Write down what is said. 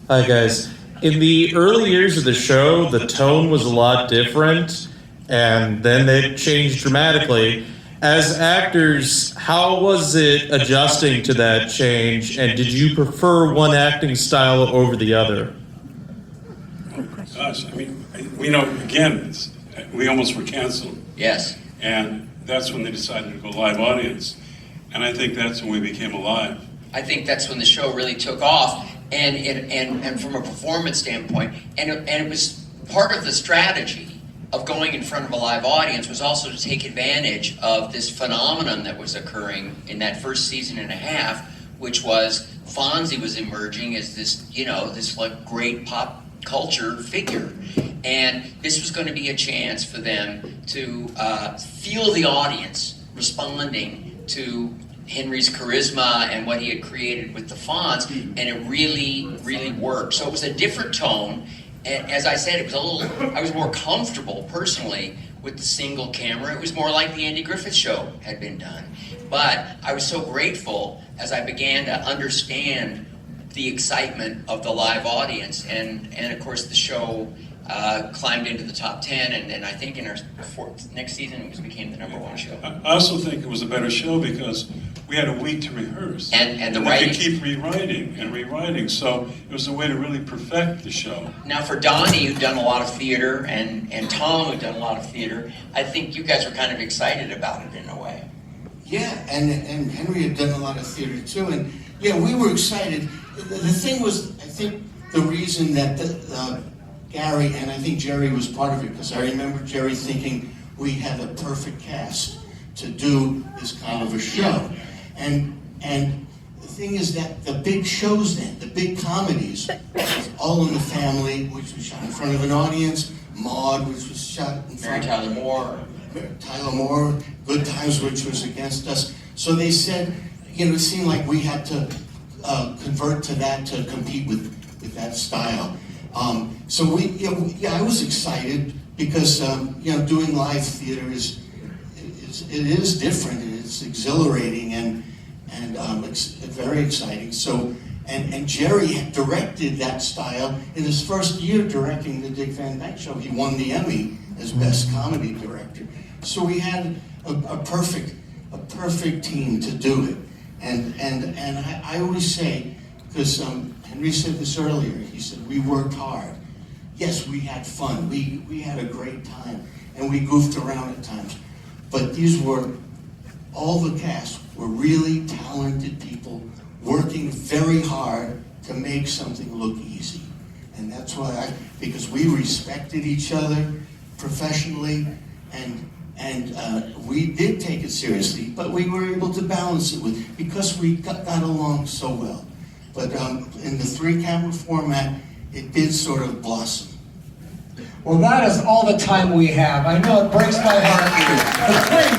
Hi, guys. In the early years of the show, the tone was a lot different, and then it changed dramatically. As actors, how was it adjusting to that change, and did you prefer one acting style over the other? Gosh, I mean, we know, again, we almost were canceled. Yes. And that's when they decided to go live audience. And I think that's when we became alive. I think that's when the show really took off, and from a performance standpoint, and it was part of the strategy of going in front of a live audience was also to take advantage of this phenomenon that was occurring in that first season and a half, which was Fonzie was emerging as this, this like great pop culture figure. And this was going to be a chance for them to feel the audience responding to Henry's charisma and what he had created with the Fonz, and it really, really worked. So it was a different tone. And as I said, it was I was more comfortable personally with the single camera. It was more like the Andy Griffith Show had been done. But I was so grateful as I began to understand the excitement of the live audience, and of course the show climbed into the top 10, and I think in our next season it became the #1 show. I also think it was a better show because we had a week to rehearse. And the we writing. could keep rewriting, so it was a way to really perfect the show. Now for Donnie, who'd done a lot of theater, and Tom, who'd done a lot of theater, I think you guys were kind of excited about it in a way. Yeah, and Henry had done a lot of theater too, and yeah, we were excited. The thing was, I think the reason that Gary, and I think Jerry was part of it, because I remember Jerry thinking we had a perfect cast to do this kind of a show. And the thing is that the big shows then, the big comedies, All in the Family, which was shot in front of an audience, Maude, which was shot in Mary front Tyler Moore. Tyler Moore, Good Times, which was against us. So they said, it seemed like we had to convert to that to compete with that style. So I was excited because doing live theater is different. It's exhilarating and it's very exciting. So and Jerry had directed that style in his first year directing the Dick Van Dyke Show. He won the Emmy as Best Comedy Director. So we had a perfect team to do it. And I always say, because Henry said this earlier, he said, we worked hard. Yes, we had fun. We had a great time. And we goofed around at times. But all the cast were really talented people working very hard to make something look easy. And that's why because we respected each other professionally, and we did take it seriously, but we were able to balance it because we got along so well. But in the 3-camera format, it did sort of blossom. Well, that is all the time we have. I know it breaks my heart. The great